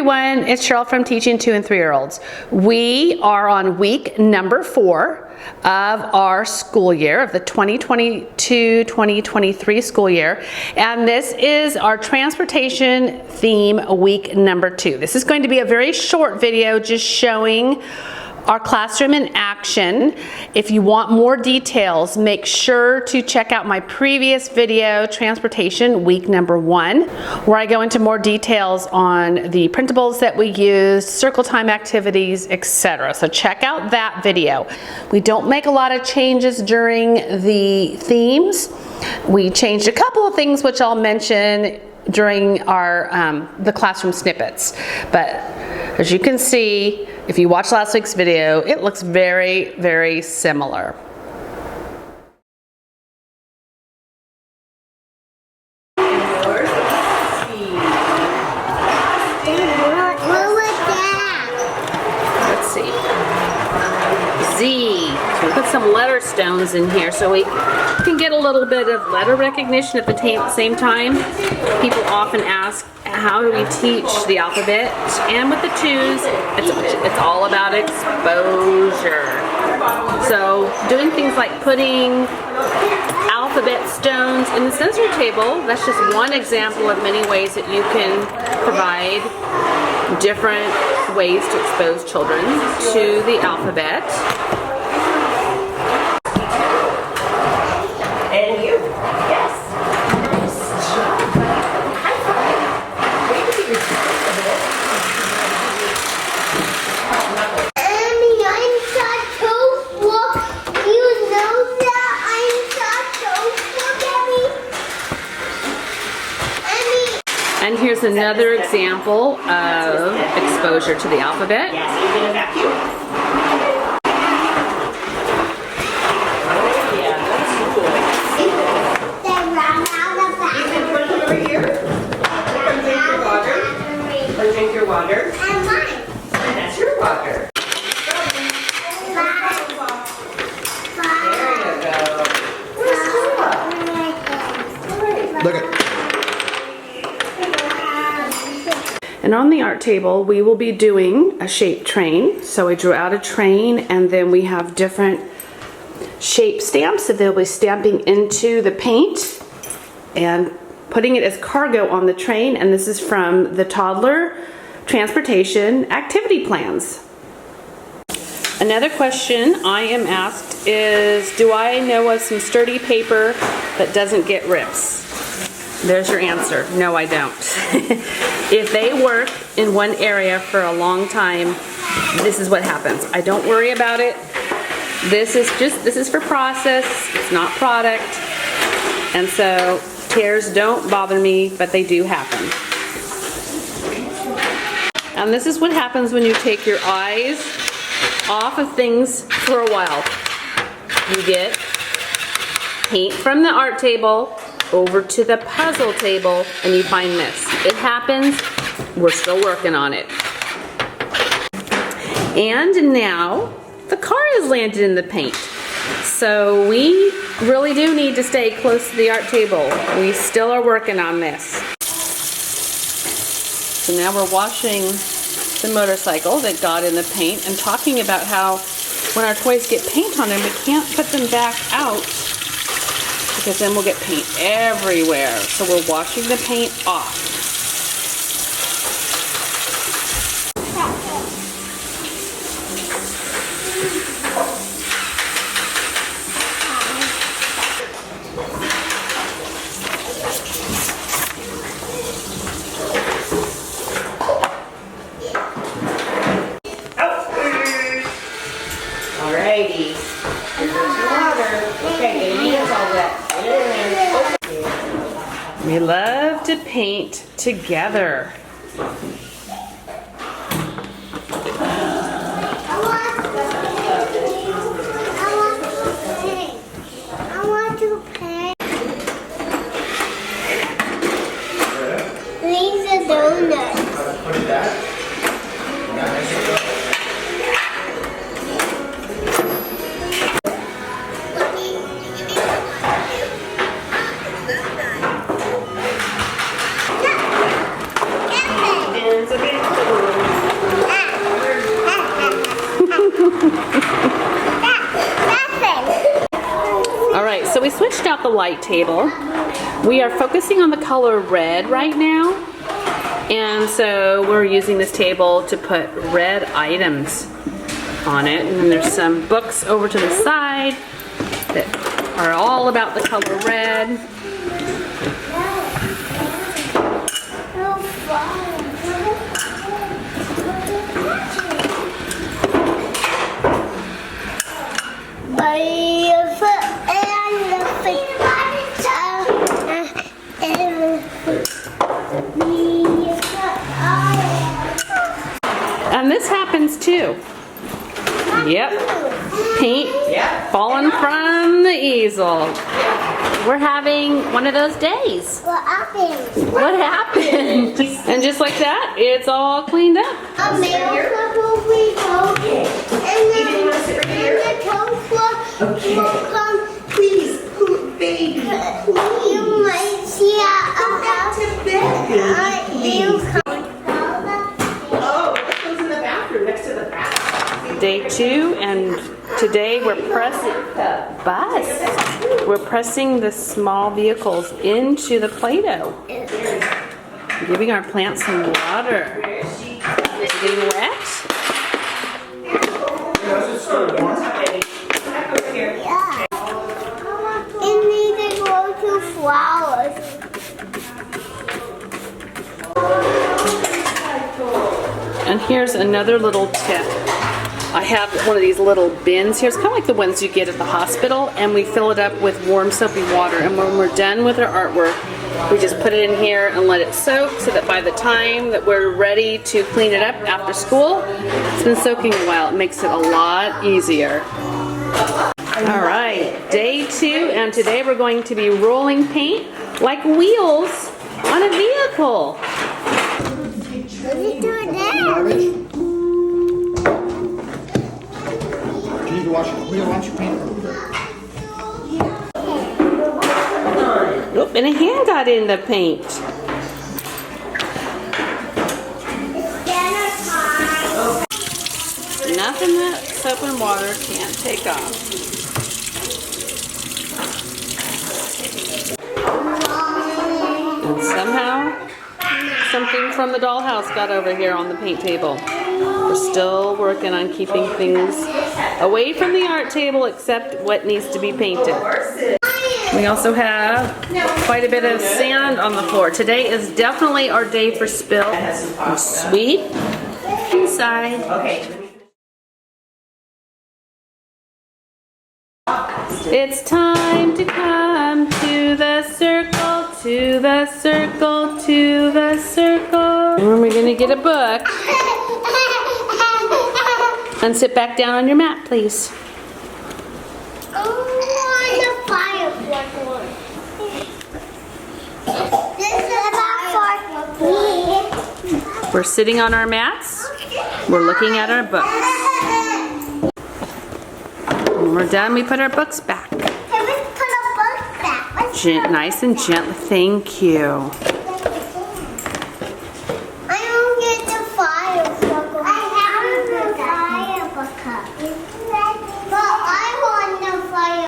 everyone, it's Cheryl from Teaching 2 and 3-year-olds. We are on week number 4 of our school year, of the 2022-2023 school year, and this is our transportation theme week number 2. This is going to be a very short video just showing our classroom in action. If you want more details, make sure to check out my previous video, Transportation Week number 1, where I go into more details on the printables that we use, circle time activities, etc. So check out that video. We don't make a lot of changes during the themes. We changed a couple of things which I'll mention during our the classroom snippets. But as you can see, if you watched last week's video, it looks very, very similar. Let's see. Z. So we put some letter stones in here so we can get a little bit of letter recognition at the same time. People often ask, how do we teach the alphabet? And with the 2s, it's all about exposure. So doing things like putting alphabet stones in the sensory table, that's just one example of many ways that you can provide different ways to expose children to the alphabet. And you. Yes. And here's another example of exposure to the alphabet. Drink your water. And mine. And that's your water. There you go. Look at. And on the art table, we will be doing a shape train. So I drew out a train, and then we have different shape stamps that they'll be stamping into the paint and putting it as cargo on the train. And this is from the Toddler Transportation Activity Plans. Another question I am asked is, do I know of some sturdy paper that doesn't get rips? There's your answer. No, I don't. If they work in one area for a long time, this is what happens. I don't worry about it. This is for process. It's not product. And so tears don't bother me, but they do happen. And this is what happens when you take your eyes off of things for a while. You get paint from the art table over to the puzzle table, and you find this. It happens. We're still working on it. And now the car has landed in the paint. So we really do need to stay close to the art table. We still are working on this. So now we're washing the motorcycle that got in the paint and talking about how when our toys get paint on them, we can't put them back out because then we'll get paint everywhere. So we're washing the paint off. Alrighty. Here's your water. Okay, get your hands all wet. We love to paint together. I want to paint. These are donuts. finished out the light table. We are focusing on the color red right now. And so we're using this table to put red items on it. And then there's some books over to the side that are all about the color red. And this happens too. Yep. Paint falling from the easel. We're having one of those days. What happened? What happened? And just like that, it's all cleaned up. A mail couple we go. And then the toaster will come. Please, baby. You might see a house. You come. Oh, that goes in the bathroom next to the bath. Day 2, and today we're pressing the bus. We're pressing the small vehicles into the Play-Doh. Giving our plants some water. Is it getting wet? Yeah. And need to go to flowers. And here's another little tip. I have one of these little bins here. It's kind of like the ones you get at the hospital, and we fill it up with warm soapy water. And when we're done with our artwork, we just put it in here and let it soak so that by the time that we're ready to clean it up after school, it's been soaking a while. It makes it a lot easier. All right, day 2, and today we're going to be rolling paint like wheels on a vehicle. What are you doing there? You need to wash it. We'll wash your paint. Oop, and a hand got in the paint. It's dinner time. Nothing that soap and water can't take off. And somehow, something from the dollhouse got over here on the paint table. We're still working on keeping things away from the art table except what needs to be painted. We also have quite a bit of sand on the floor. Today is definitely our day for spill. And sweep inside. Okay. It's time to come to the circle, to the circle, to the circle. And we're gonna get a book. And sit back down on your mat, please. We're sitting on our mats. We're looking at our books. When we're done, we put our books back. Nice and gently. Thank you.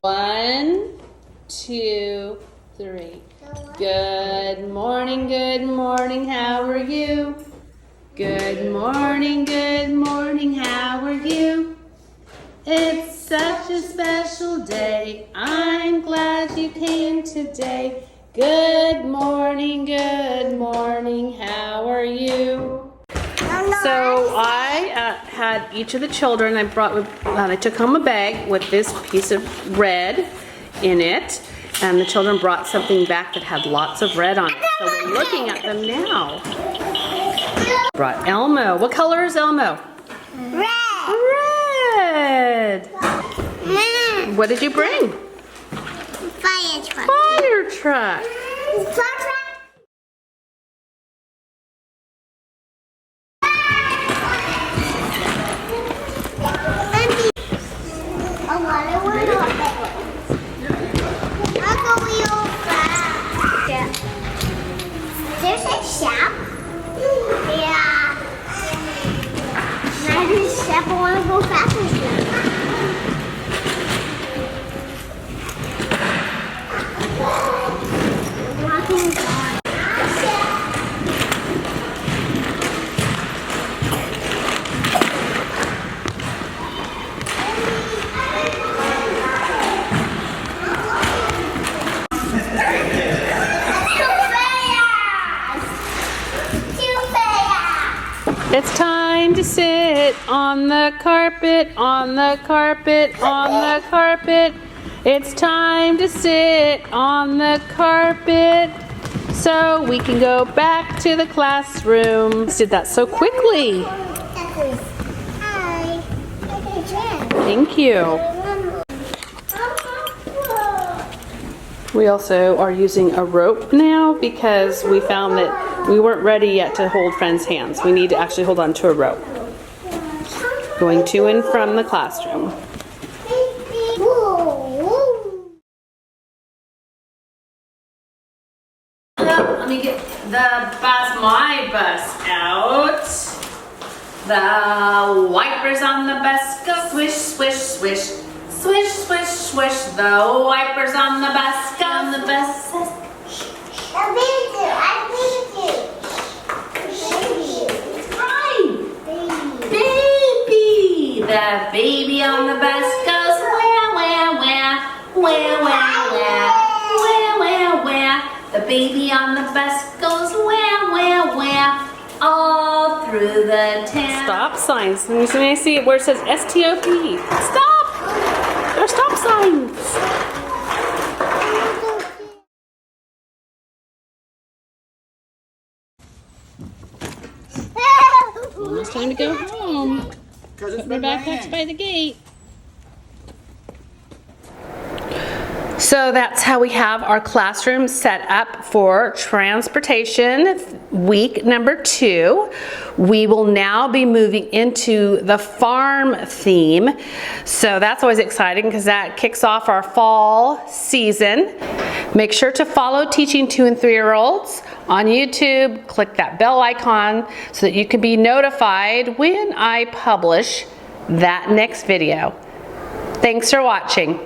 One, two, three. Good morning, how are you? Good morning, how are you? It's such a special day. I'm glad you came today. Good morning, how are you? So I had each of the children, I took home a bag with this piece of red in it, and the children brought something back that had lots of red on it. So we're looking at them now. Brought Elmo. What color is Elmo? Red. What did you bring? Fire truck. Fire truck. There's a shop. Yeah. There's a shop. I want to go faster. It's time to sit on the carpet, on the carpet, on the carpet. It's time to sit on the carpet so we can go back to the classroom. Did that so quickly. Hi. Thank you. We also are using a rope now because we found that we weren't ready yet to hold friends' hands. We need to actually hold on to a rope. Going to and from the classroom. Let me get my bus out. The wipers on the bus go swish, swish, swish. Swish, swish, swish. The wipers on the bus go on the bus. Baby. The baby on the bus goes where, where, where, where, where, where, where, where, where. The baby on the bus goes where, all through the town. Stop signs. Let me see where it says S-T-O-P. Stop! There are stop signs. Almost time to go home. Put my backpacks by the gate. So that's how we have our classroom set up for transportation week number 2. We will now be moving into the farm theme. So that's always exciting because that kicks off our fall season. Make sure to follow Teaching 2 and 3-year-olds on YouTube. Click that bell icon so that you can be notified when I publish that next video. Thanks for watching.